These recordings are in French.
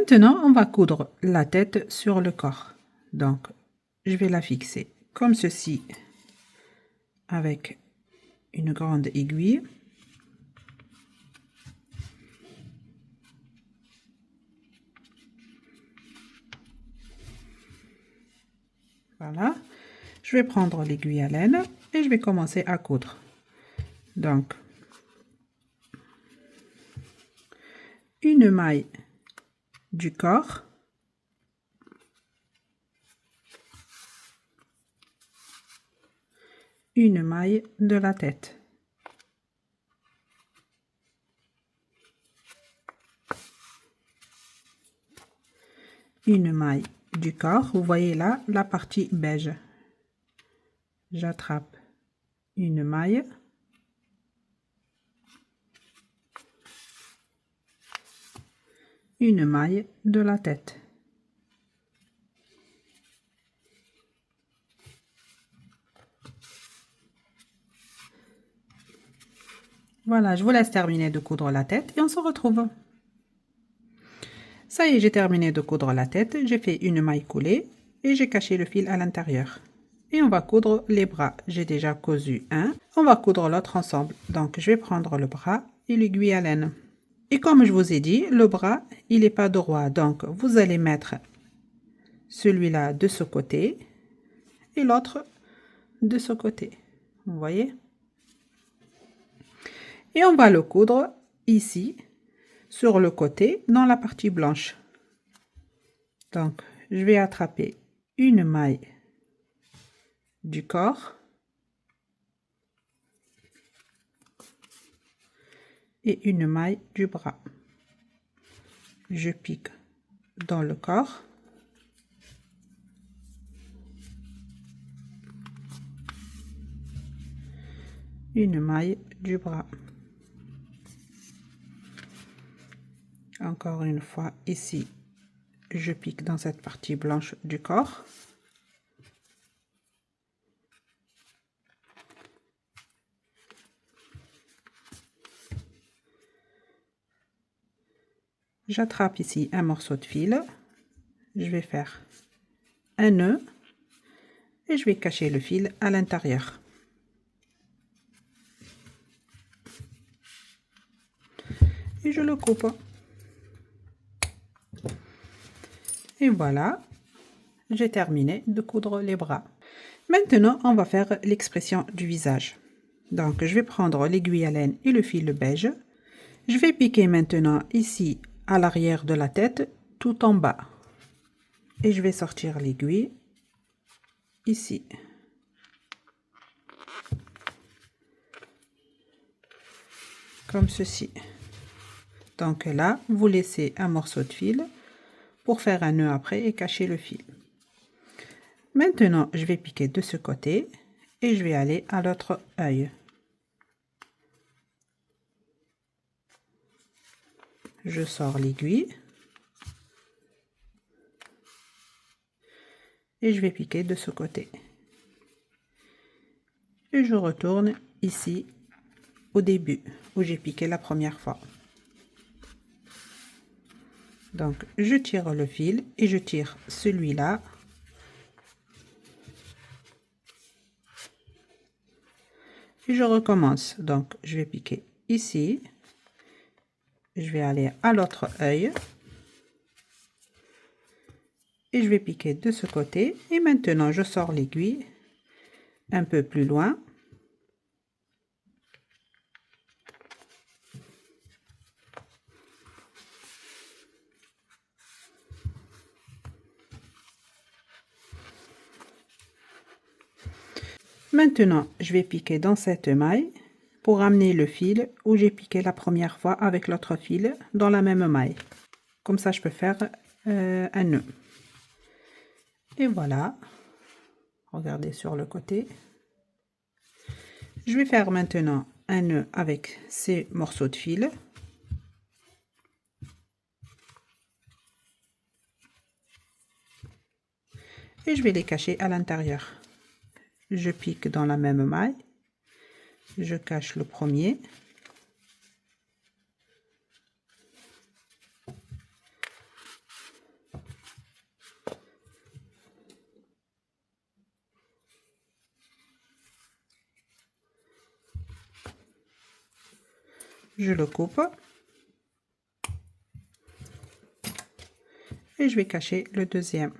Maintenant, on va coudre la tête sur le corps. Donc, je vais la fixer comme ceci avec une grande aiguille. Voilà. Je vais prendre l'aiguille à laine et je vais commencer à coudre. Donc, une maille du corps, une maille de la tête. Une maille du corps, vous voyez là la partie beige. J'attrape une maille. Une maille de la tête. Voilà, je vous laisse terminer de coudre la tête et on se retrouve. Ça y est, j'ai terminé de coudre la tête, j'ai fait une maille coulée et j'ai caché le fil à l'intérieur. Et on va coudre les bras. J'ai déjà cousu un. On va coudre l'autre ensemble. Donc, je vais prendre le bras et l'aiguille à laine. Et comme je vous ai dit, le bras, il n'est pas droit. Donc, vous allez mettre celui-là de ce côté et l'autre de ce côté. Vous voyez? Et on va le coudre ici, sur le côté, dans la partie blanche. Donc, je vais attraper une maille du corps et une maille du bras. Je pique dans le corps. Une maille du bras. Encore une fois, ici, je pique dans cette partie blanche du corps. J'attrape ici un morceau de fil. Je vais faire un nœud et je vais cacher le fil à l'intérieur. Et je le coupe. Et voilà, j'ai terminé de coudre les bras. Maintenant, on va faire l'expression du visage. Donc, je vais prendre l'aiguille à laine et le fil beige. Je vais piquer maintenant ici à l'arrière de la tête, tout en bas. Et je vais sortir l'aiguille ici. Comme ceci. Donc là, vous laissez un morceau de fil pour faire un nœud après et cacher le fil. Maintenant, je vais piquer de ce côté et je vais aller à l'autre œil. Je sors l'aiguille et je vais piquer de ce côté. Et je retourne ici au début où j'ai piqué la première fois. Donc, je tire le fil et je tire celui-là. Et je recommence. Donc, je vais piquer ici. Je vais aller à l'autre œil. Et je vais piquer de ce côté. Et maintenant, je sors l'aiguille un peu plus loin. Maintenant, je vais piquer dans cette maille pour amener le fil où j'ai piqué la première fois avec l'autre fil dans la même maille. Comme ça, je peux faire un nœud. Et voilà. Regardez sur le côté. Je vais faire maintenant un nœud avec ces morceaux de fil. Et je vais les cacher à l'intérieur. Je pique dans la même maille. Je cache le premier. Je le coupe. Et je vais cacher le deuxième.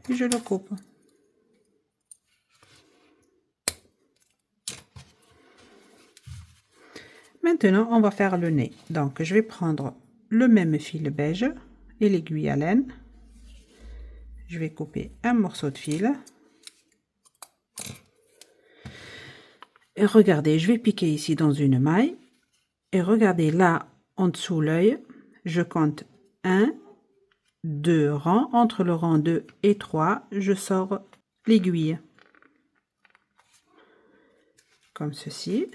Et je le coupe. Maintenant, on va faire le nez. Donc, je vais prendre le même fil beige et l'aiguille à laine. Je vais couper un morceau de fil. Et regardez, je vais piquer ici dans une maille. Et regardez là, en dessous l'œil, je compte 1, 2 rangs. Entre le rang 2 et 3, je sors l'aiguille. Comme ceci.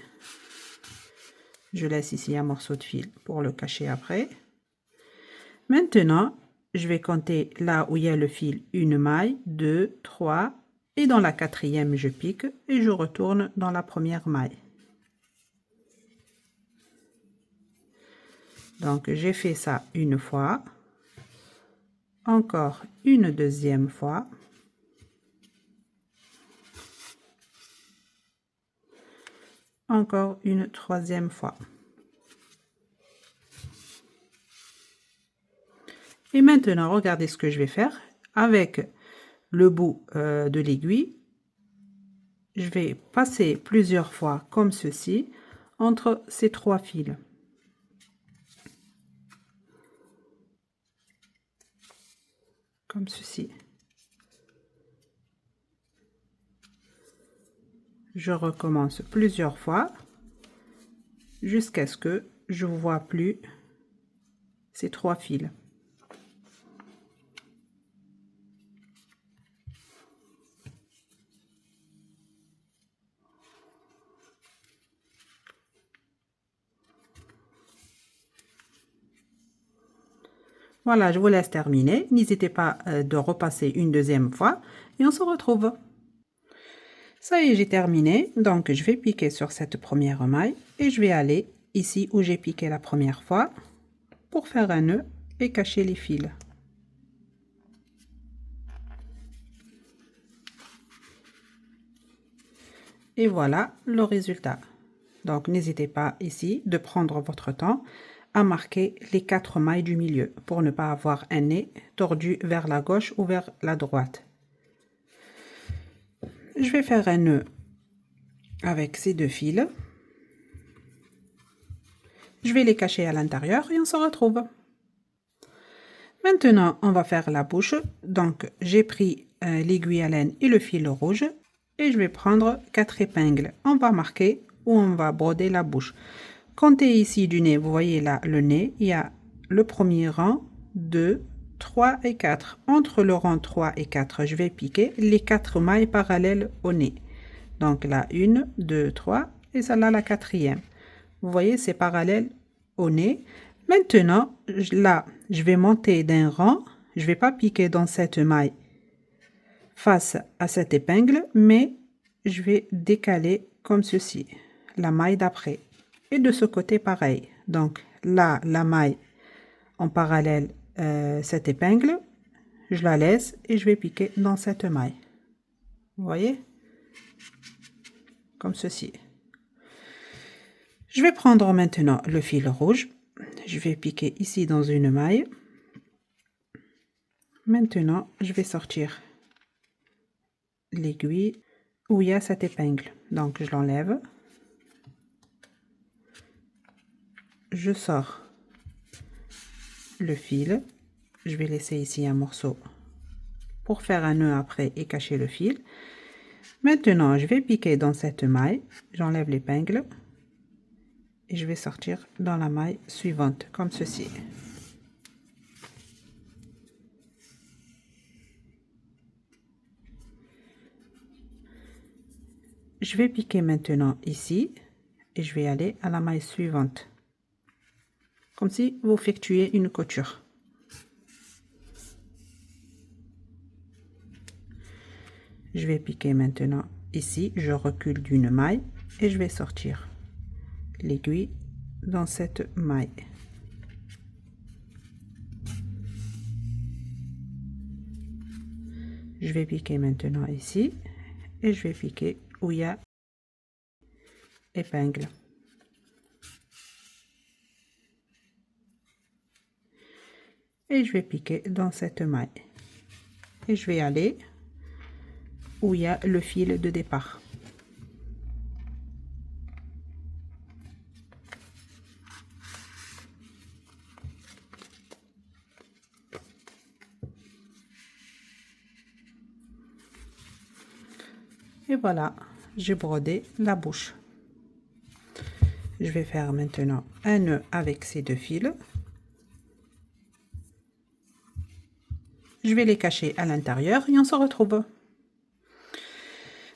Je laisse ici un morceau de fil pour le cacher après. Maintenant, je vais compter là où il y a le fil, une maille, 2, 3. Et dans la quatrième, je pique et je retourne dans la première maille. Donc, j'ai fait ça une fois. Encore une deuxième fois. Encore une troisième fois. Et maintenant, regardez ce que je vais faire. Avec le bout de l'aiguille, je vais passer plusieurs fois comme ceci entre ces trois fils. Comme ceci. Je recommence plusieurs fois jusqu'à ce que je ne vois plus ces trois fils. Voilà, je vous laisse terminer. N'hésitez pas de repasser une deuxième fois et on se retrouve. Ça y est, j'ai terminé. Donc, je vais piquer sur cette première maille et je vais aller ici où j'ai piqué la première fois pour faire un nœud et cacher les fils. Et voilà le résultat. Donc, n'hésitez pas ici de prendre votre temps à marquer les 4 mailles du milieu pour ne pas avoir un nez tordu vers la gauche ou vers la droite. Je vais faire un nœud avec ces deux fils. Je vais les cacher à l'intérieur et on se retrouve. Maintenant, on va faire la bouche. Donc, j'ai pris l'aiguille à laine et le fil rouge et je vais prendre 4 épingles. On va marquer où on va broder la bouche. Comptez ici du nez, vous voyez là le nez, il y a le premier rang, 2, 3 et 4. Entre le rang 3 et 4, je vais piquer les 4 mailles parallèles au nez. Donc là, 1, 2, 3 et celle-là la quatrième. Vous voyez, c'est parallèle au nez. Maintenant, là, je vais monter d'un rang. Je ne vais pas piquer dans cette maille face à cette épingle, mais je vais décaler comme ceci, la maille d'après. Et de ce côté, pareil. Donc là, la maille en parallèle, cette épingle, je la laisse et je vais piquer dans cette maille. Vous voyez? Comme ceci. Je vais prendre maintenant le fil rouge. Je vais piquer ici dans une maille. Maintenant, je vais sortir l'aiguille où il y a cette épingle. Donc, je l'enlève. Je sors le fil. Je vais laisser ici un morceau pour faire un nœud après et cacher le fil. Maintenant, je vais piquer dans cette maille. J'enlève l'épingle. Et je vais sortir dans la maille suivante, comme ceci. Je vais piquer maintenant ici et je vais aller à la maille suivante. Comme si vous effectuez une couture. Je vais piquer maintenant ici, je recule d'une maille et je vais sortir l'aiguille dans cette maille. Je vais piquer maintenant ici et je vais piquer où il y a épingle. Et je vais piquer dans cette maille. Et je vais aller où il y a le fil de départ. Et voilà, j'ai brodé la bouche. Je vais faire maintenant un nœud avec ces deux fils. Je vais les cacher à l'intérieur et on se retrouve.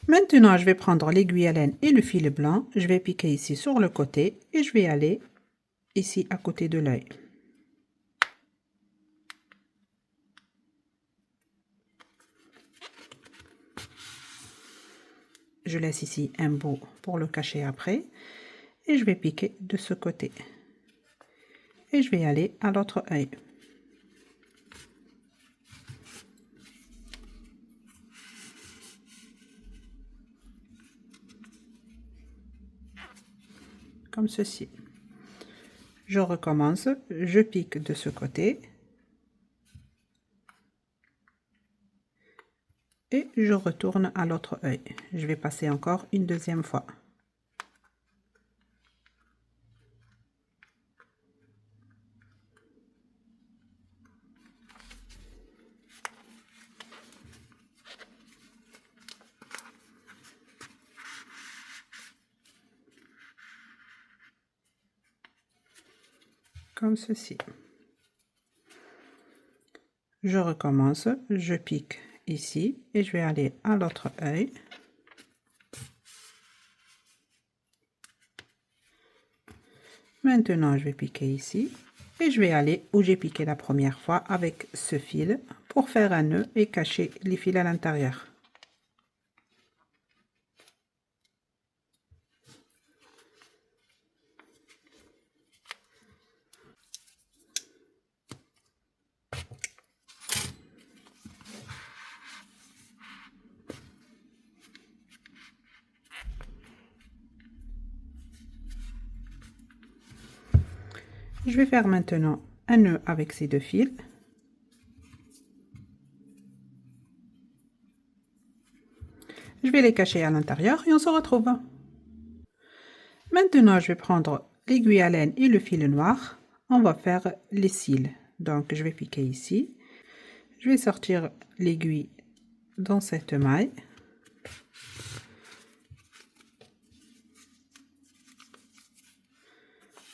Maintenant, je vais prendre l'aiguille à laine et le fil blanc. Je vais piquer ici sur le côté et je vais aller ici à côté de l'œil. Je laisse ici un bout pour le cacher après et je vais piquer de ce côté. Et je vais aller à l'autre œil. Comme ceci. Je recommence, je pique de ce côté. Et je retourne à l'autre œil. Je vais passer encore une deuxième fois. Comme ceci. Je recommence, je pique ici et je vais aller à l'autre œil. Maintenant, je vais piquer ici et je vais aller où j'ai piqué la première fois avec ce fil pour faire un nœud et cacher les fils à l'intérieur. Je vais faire maintenant un nœud avec ces deux fils. Je vais les cacher à l'intérieur et on se retrouve. Maintenant, je vais prendre l'aiguille à laine et le fil noir. On va faire les cils. Donc, je vais piquer ici. Je vais sortir l'aiguille dans cette maille.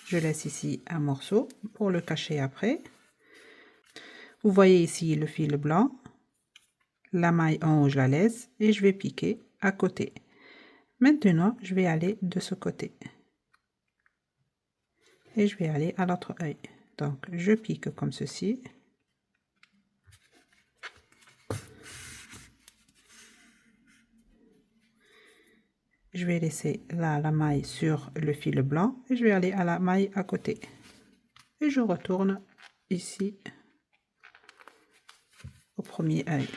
Je laisse ici un morceau pour le cacher après. Vous voyez ici le fil blanc. La maille en haut, je la laisse et je vais piquer à côté. Maintenant, je vais aller de ce côté. Et je vais aller à l'autre œil. Donc, je pique comme ceci. Je vais laisser là la maille sur le fil blanc et je vais aller à la maille à côté. Et je retourne ici au premier œil.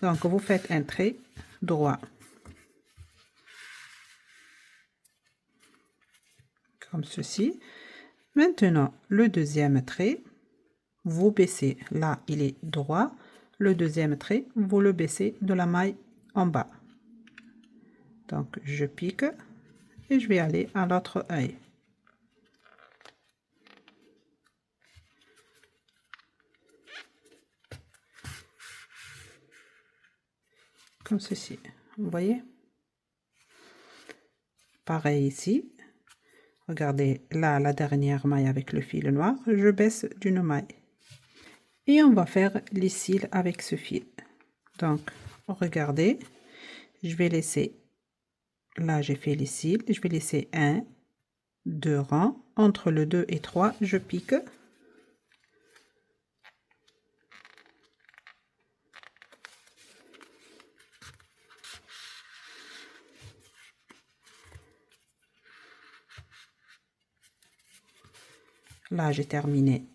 Donc, vous faites un trait droit. Comme ceci. Maintenant, le deuxième trait, vous baissez. Là, il est droit. Le deuxième trait, vous le baissez de la maille en bas. Donc, je pique et je vais aller à l'autre œil. Comme ceci. Vous voyez? Pareil ici. Regardez là, la dernière maille avec le fil noir. Je baisse d'une maille. Et on va faire les cils avec ce fil. Donc, regardez. Je vais laisser... Là, j'ai fait les cils. Je vais laisser 1, 2 rangs. Entre le 2 et 3, je pique. Là, j'ai terminé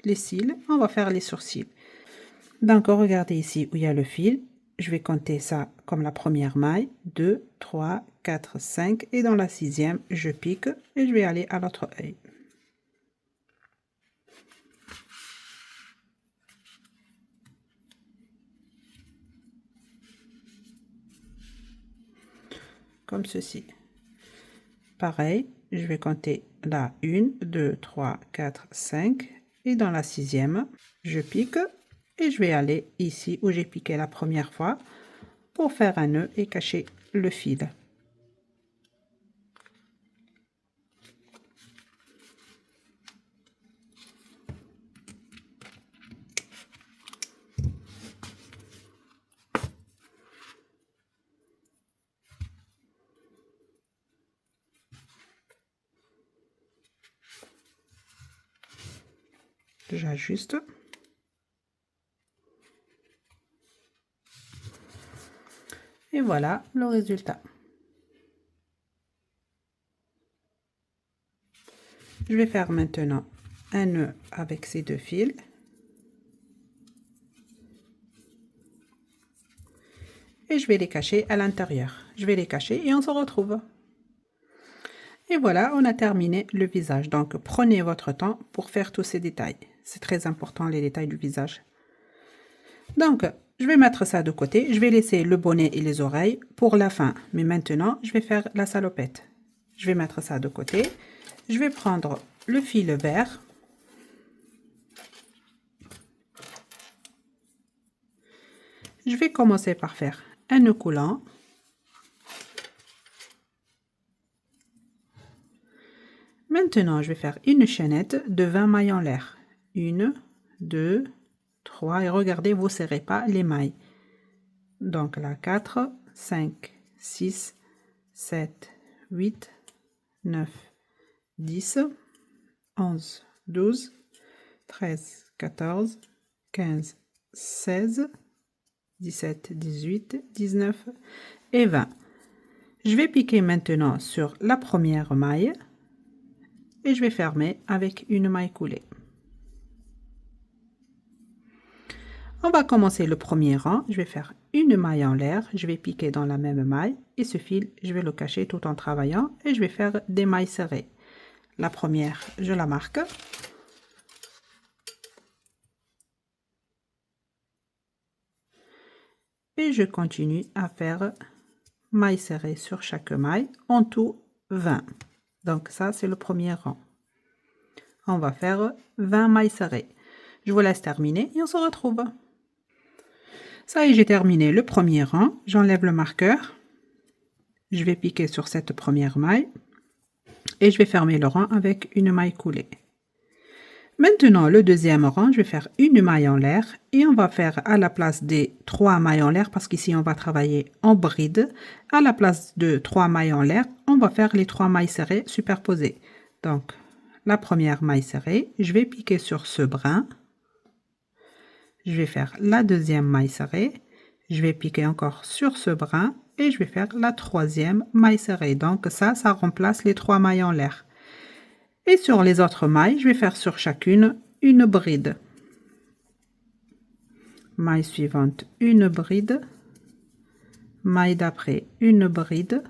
les cils. On va faire les sourcils. Donc, regardez ici où il y a le fil. Je vais compter ça comme la première maille. 2, 3, 4, 5. Et dans la sixième, je pique et je vais aller à l'autre œil. Comme ceci. Pareil, je vais compter là 1, 2, 3, 4, 5. Et dans la sixième, je pique et je vais aller ici où j'ai piqué la première fois pour faire un nœud et cacher le fil. J'ajuste. Et voilà le résultat. Je vais faire maintenant un nœud avec ces deux fils. Et je vais les cacher à l'intérieur. Je vais les cacher et on se retrouve. Et voilà, on a terminé le visage. Donc, prenez votre temps pour faire tous ces détails. C'est très important, les détails du visage. Donc, je vais mettre ça de côté. Je vais laisser le bonnet et les oreilles pour la fin. Mais maintenant, je vais faire la salopette. Je vais mettre ça de côté. Je vais prendre le fil vert. Je vais commencer par faire un nœud coulant. Maintenant, je vais faire une chaînette de 20 mailles en l'air. 1, 2, 3. Et regardez, vous ne serrez pas les mailles. Donc là, 4, 5, 6, 7, 8, 9, 10, 11, 12, 13, 14, 15, 16, 17, 18, 19 et 20. Je vais piquer maintenant sur la première maille et je vais fermer avec une maille coulée. On va commencer le premier rang. Je vais faire une maille en l'air. Je vais piquer dans la même maille et ce fil, je vais le cacher tout en travaillant et je vais faire des mailles serrées. La première, je la marque. Et je continue à faire maille serrée sur chaque maille, en tout 20. Donc ça, c'est le premier rang. On va faire 20 mailles serrées. Je vous laisse terminer et on se retrouve. Ça y est, j'ai terminé le premier rang. J'enlève le marqueur. Je vais piquer sur cette première maille et je vais fermer le rang avec une maille coulée. Maintenant, le deuxième rang, je vais faire une maille en l'air et on va faire à la place des 3 mailles en l'air, parce qu'ici on va travailler en bride, à la place de 3 mailles en l'air, on va faire les 3 mailles serrées superposées. Donc, la première maille serrée, je vais piquer sur ce brin, je vais faire la deuxième maille serrée, je vais piquer encore sur ce brin et je vais faire la troisième maille serrée. Donc ça remplace les 3 mailles en l'air. Et sur les autres mailles, je vais faire sur chacune une bride. Maille suivante, une bride. Maille d'après, une bride.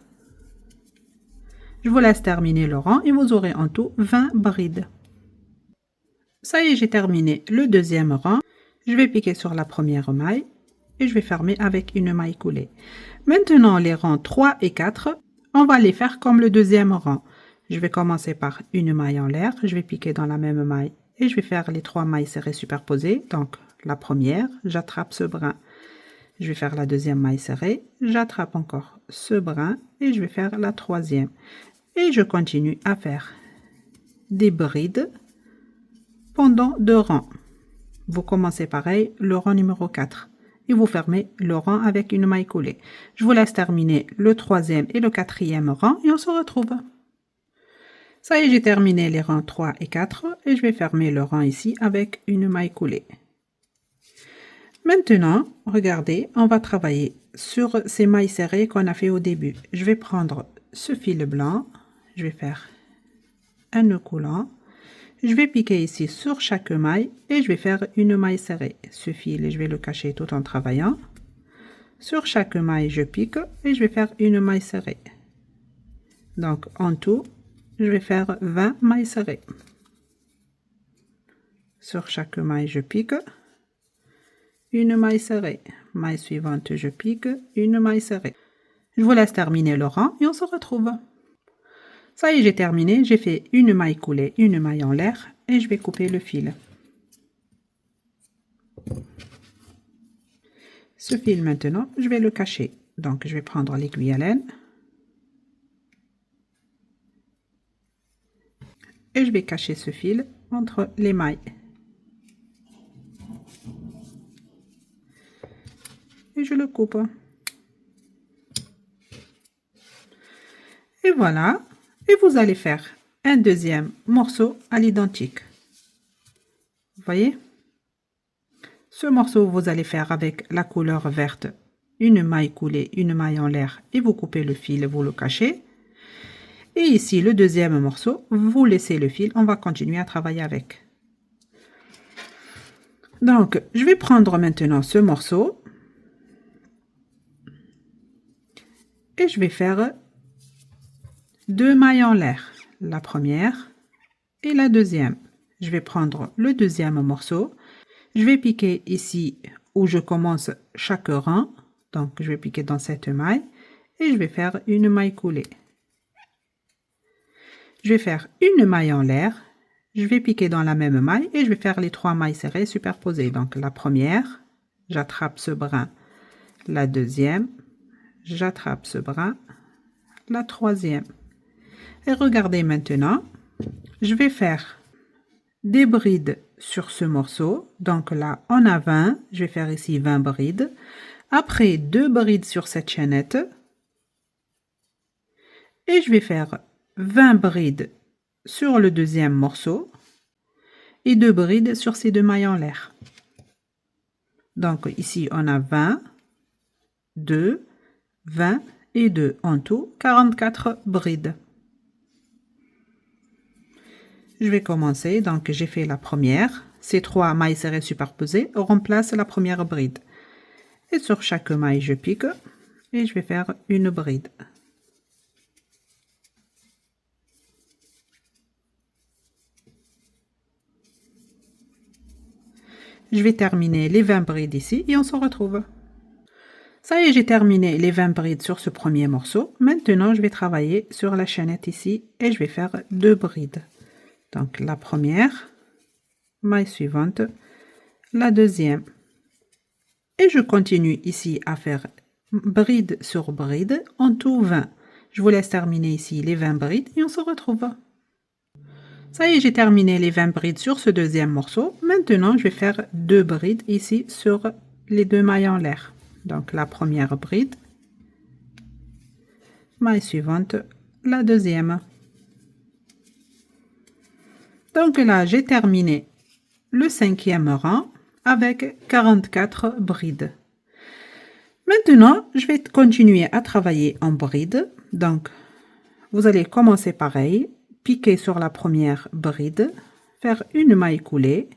Je vous laisse terminer le rang et vous aurez en tout 20 brides. Ça y est, j'ai terminé le deuxième rang. Je vais piquer sur la première maille et je vais fermer avec une maille coulée. Maintenant, les rangs 3 et 4, on va les faire comme le deuxième rang. Je vais commencer par une maille en l'air, je vais piquer dans la même maille et je vais faire les 3 mailles serrées superposées. Donc la première, j'attrape ce brin, je vais faire la deuxième maille serrée, j'attrape encore ce brin et je vais faire la troisième. Et je continue à faire des brides pendant 2 rangs. Vous commencez pareil, le rang numéro 4. Et vous fermez le rang avec une maille coulée. Je vous laisse terminer le troisième et le quatrième rang et on se retrouve. Ça y est, j'ai terminé les rangs 3 et 4 et je vais fermer le rang ici avec une maille coulée. Maintenant, regardez, on va travailler sur ces mailles serrées qu'on a fait au début. Je vais prendre ce fil blanc, je vais faire un nœud coulant, Je vais piquer ici sur chaque maille et je vais faire une maille serrée. Ce fil, je vais le cacher tout en travaillant. Sur chaque maille, je pique et je vais faire une maille serrée. Donc, en tout, je vais faire 20 mailles serrées. Sur chaque maille, je pique. Une maille serrée. Maille suivante, je pique. Une maille serrée. Je vous laisse terminer le rang et on se retrouve. Ça y est, j'ai terminé. J'ai fait une maille coulée, une maille en l'air et je vais couper le fil. Ce fil maintenant, je vais le cacher. Donc, je vais prendre l'aiguille à laine. Et je vais cacher ce fil entre les mailles. Et je le coupe. Et voilà. Et vous allez faire un deuxième morceau à l'identique. Vous voyez? Ce morceau, vous allez faire avec la couleur verte, une maille coulée, une maille en l'air et vous coupez le fil, vous le cachez. Et ici, le deuxième morceau, vous laissez le fil, on va continuer à travailler avec. Donc, je vais prendre maintenant ce morceau et je vais faire 2 mailles en l'air, la première et la deuxième. Je vais prendre le deuxième morceau, je vais piquer ici où je commence chaque rang, donc je vais piquer dans cette maille et je vais faire une maille coulée. Je vais faire une maille en l'air, je vais piquer dans la même maille et je vais faire les 3 mailles serrées superposées. Donc la première, j'attrape ce brin, la deuxième, j'attrape ce brin, la troisième. Et regardez maintenant, je vais faire des brides sur ce morceau. Donc là, on a 20, je vais faire ici 20 brides. Après, 2 brides sur cette chaînette. Et je vais faire 20 brides sur le deuxième morceau. Et 2 brides sur ces 2 mailles en l'air. Donc ici, on a 20, 2, 20 et 2. En tout, 44 brides. Je vais commencer, donc j'ai fait la première. Ces 3 mailles serrées superposées remplacent la première bride. Et sur chaque maille, je pique et je vais faire une bride. Je vais terminer les 20 brides ici et on se retrouve. Ça y est, j'ai terminé les 20 brides sur ce premier morceau. Maintenant, je vais travailler sur la chaînette ici et je vais faire 2 brides. Donc la première, maille suivante, la deuxième. Et je continue ici à faire bride sur bride, en tout 20. Je vous laisse terminer ici les 20 brides et on se retrouve. Ça y est, j'ai terminé les 20 brides sur ce deuxième morceau. Maintenant, je vais faire 2 brides ici sur les 2 mailles en l'air. Donc la première bride, maille suivante, la deuxième. Donc là, j'ai terminé le 5e rang avec 44 brides. Maintenant, je vais continuer à travailler en bride. Donc, vous allez commencer pareil, piquer sur la première bride, faire une maille coulée,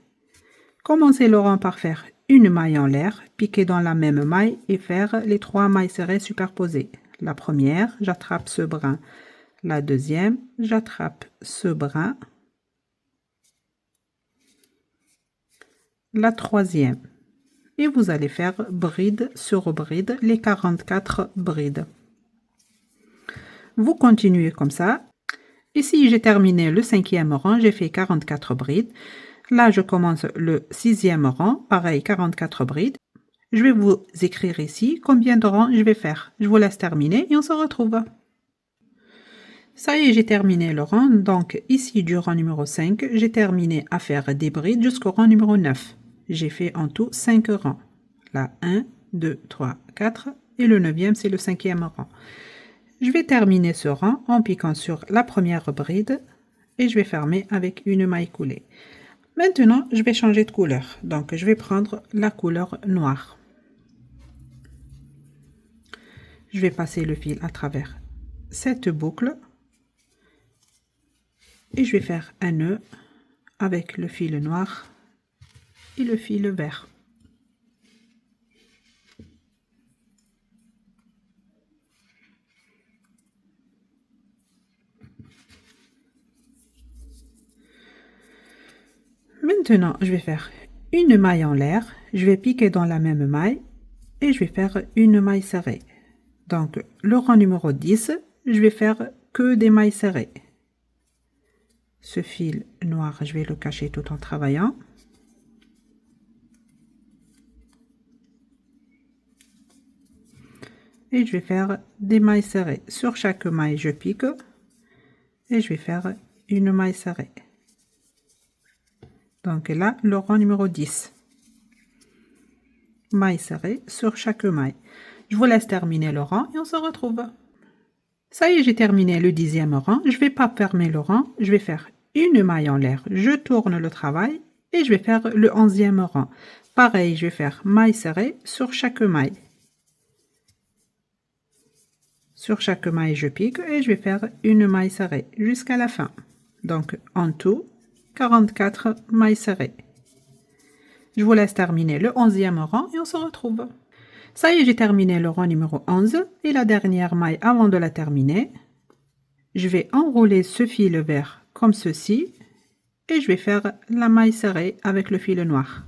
commencer le rang par faire une maille en l'air, piquer dans la même maille et faire les 3 mailles serrées superposées. La première, j'attrape ce brin. La deuxième, j'attrape ce brin. La troisième. Et vous allez faire bride sur bride, les 44 brides. Vous continuez comme ça. Ici, j'ai terminé le 5e rang, j'ai fait 44 brides. Là, je commence le 6e rang, pareil, 44 brides. Je vais vous écrire ici combien de rangs je vais faire. Je vous laisse terminer et on se retrouve. Ça y est, j'ai terminé le rang. Donc ici, du rang numéro 5, j'ai terminé à faire des brides jusqu'au rang numéro 9. J'ai fait en tout 5 rangs. Là, 1, 2, 3, 4 et le 9e, c'est le 5e rang. Je vais terminer ce rang en piquant sur la première bride et je vais fermer avec une maille coulée. Maintenant, je vais changer de couleur. Donc, je vais prendre la couleur noire. Je vais passer le fil à travers cette boucle et je vais faire un nœud avec le fil noir et le fil vert. Maintenant, je vais faire une maille en l'air, je vais piquer dans la même maille et je vais faire une maille serrée. Donc, le rang numéro 10, je vais faire que des mailles serrées. Ce fil noir, je vais le cacher tout en travaillant. Et je vais faire des mailles serrées. Sur chaque maille, je pique et je vais faire une maille serrée. Donc là, le rang numéro 10. Maille serrée sur chaque maille. Je vous laisse terminer le rang et on se retrouve. Ça y est, j'ai terminé le 10e rang. Je ne vais pas fermer le rang. Je vais faire une maille en l'air. Je tourne le travail et je vais faire le 11e rang. Pareil, je vais faire maille serrée sur chaque maille. Sur chaque maille, je pique et je vais faire une maille serrée jusqu'à la fin. Donc, en tout, 44 mailles serrées. Je vous laisse terminer le 11e rang et on se retrouve. Ça y est, j'ai terminé le rang numéro 11 et la dernière maille avant de la terminer. Je vais enrouler ce fil vert comme ceci et je vais faire la maille serrée avec le fil noir.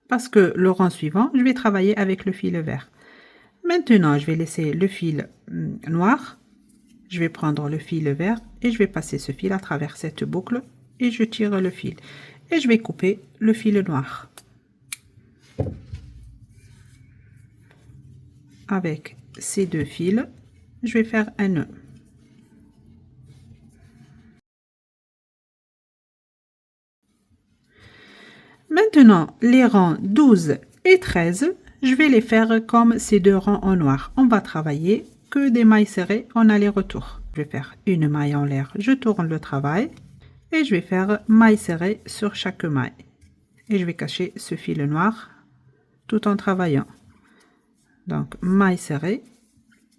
Parce que le rang suivant, je vais travailler avec le fil vert. Maintenant, je vais laisser le fil noir. Je vais prendre le fil vert et je vais passer ce fil à travers cette boucle et je tire le fil. Et je vais couper le fil noir. Avec ces deux fils, je vais faire un nœud. Maintenant, les rangs 12 et 13, je vais les faire comme ces deux rangs en noir. On va travailler que des mailles serrées en aller-retour. Je vais faire une maille en l'air, je tourne le travail et je vais faire maille serrée sur chaque maille. Et je vais cacher ce fil noir tout en travaillant. Donc, maille serrée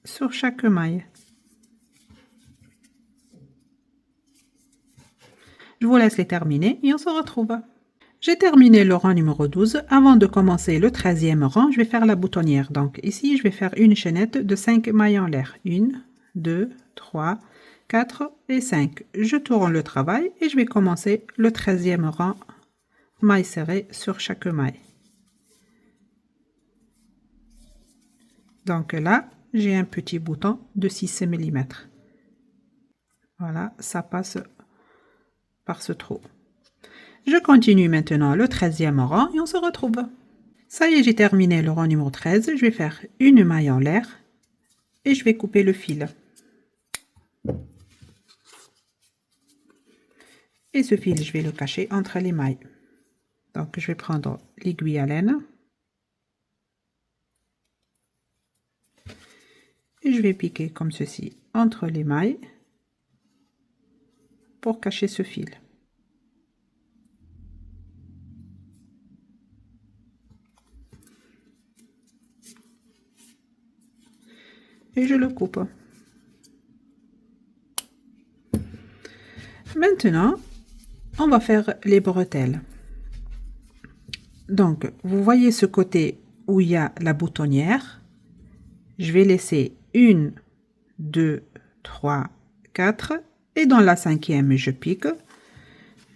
sur chaque maille. Je vous laisse les terminer et on se retrouve. J'ai terminé le rang numéro 12. Avant de commencer le 13e rang, je vais faire la boutonnière. Donc ici, je vais faire une chaînette de 5 mailles en l'air. 1, 2, 3, 4 et 5. Je tourne le travail et je vais commencer le 13e rang, maille serrée sur chaque maille. Donc là, j'ai un petit bouton de 6 mm. Voilà, ça passe par ce trou. Je continue maintenant le 13e rang et on se retrouve. Ça y est, j'ai terminé le rang numéro 13. Je vais faire une maille en l'air et je vais couper le fil. Et ce fil, je vais le cacher entre les mailles. Donc, je vais prendre l'aiguille à laine. Et je vais piquer comme ceci entre les mailles pour cacher ce fil. Et je le coupe. Maintenant, on va faire les bretelles. Donc, vous voyez ce côté où il y a la boutonnière. Je vais laisser 1, 2, 3, 4 et dans la 5e, je pique.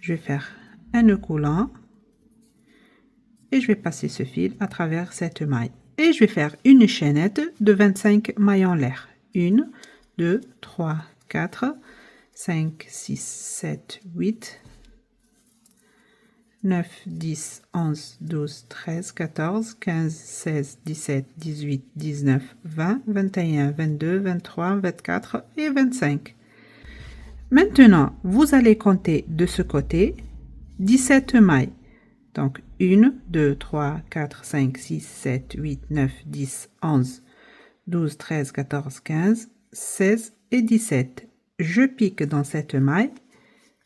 Je vais faire un nœud coulant et je vais passer ce fil à travers cette maille. Et je vais faire une chaînette de 25 mailles en l'air. 1, 2, 3, 4, 5, 6, 7, 8, 9, 10, 11, 12, 13, 14, 15, 16, 17, 18, 19, 20, 21, 22, 23, 24 et 25. Maintenant, vous allez compter de ce côté 17 mailles. Donc 1, 2, 3, 4, 5, 6, 7, 8, 9, 10, 11, 12, 13, 14, 15, 16 et 17. Je pique dans cette maille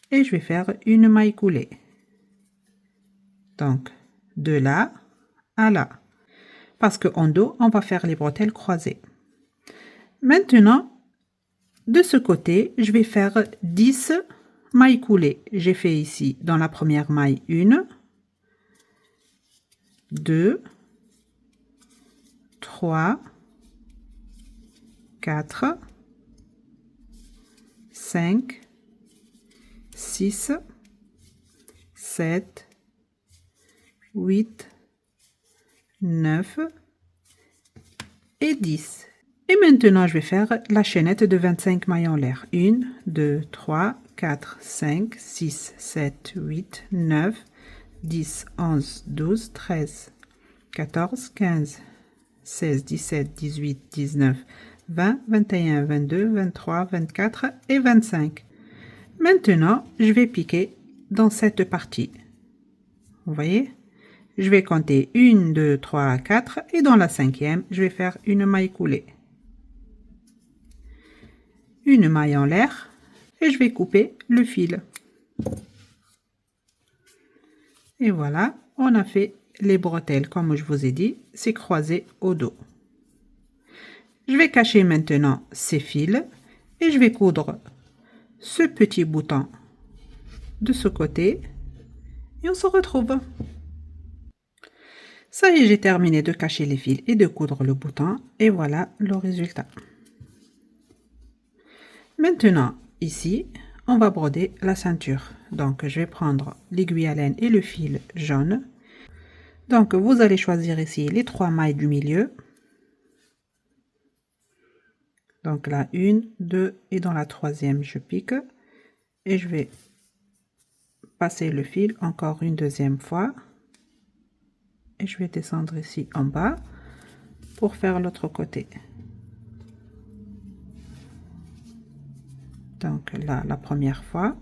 et je vais faire une maille coulée. Donc, de là à là. Parce qu'en dos, on va faire les bretelles croisées. Maintenant, de ce côté, je vais faire 10 maille coulée, j'ai fait ici dans la première maille 1, 2, 3, 4, 5, 6, 7, 8, 9 et 10. Et maintenant, je vais faire la chaînette de 25 mailles en l'air. 1, 2, 3, 4, 5, 6, 7, 8, 9, 10, 11, 12, 13, 14, 15, 16, 17, 18, 19, 20, 21, 22, 23, 24 et 25. Maintenant, je vais piquer dans cette partie. Vous voyez? Je vais compter 1, 2, 3, 4 et dans la cinquième, je vais faire une maille coulée. Une maille en l'air et je vais couper le fil. Et voilà, on a fait les bretelles comme je vous ai dit, c'est croisé au dos. Je vais cacher maintenant ces fils et je vais coudre ce petit bouton de ce côté et on se retrouve. Ça y est, j'ai terminé de cacher les fils et de coudre le bouton et voilà le résultat. Maintenant, ici, on va broder la ceinture. Donc, je vais prendre l'aiguille à laine et le fil jaune. Donc, vous allez choisir ici les 3 mailles du milieu. Donc là, 1, 2 et dans la troisième, je pique. Et je vais passer le fil encore une deuxième fois. Et je vais descendre ici en bas pour faire l'autre côté. Donc là, la première fois.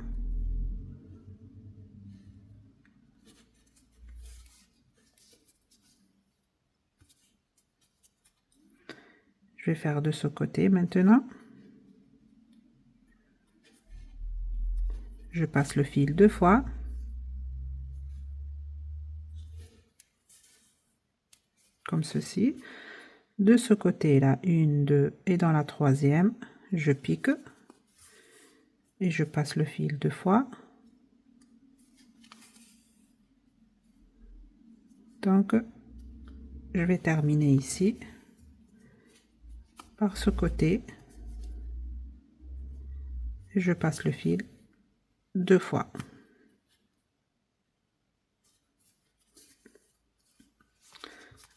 Je vais faire de ce côté maintenant. Je passe le fil 2 fois. Comme ceci. De ce côté là, 1, 2 et dans la troisième, je pique. Et je passe le fil 2 fois. Donc, je vais terminer ici par ce côté. Je passe le fil 2 fois.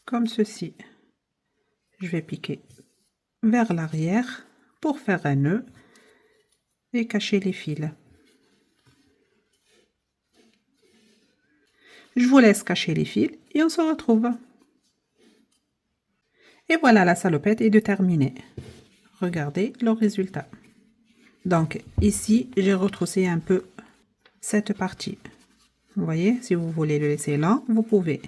Comme ceci. Je vais piquer vers l'arrière pour faire un nœud et cacher les fils. Je vous laisse cacher les fils et on se retrouve. Et voilà, la salopette est de terminer. Regardez le résultat. Donc ici, j'ai retroussé un peu cette partie. Vous voyez, si vous voulez le laisser lent, vous pouvez.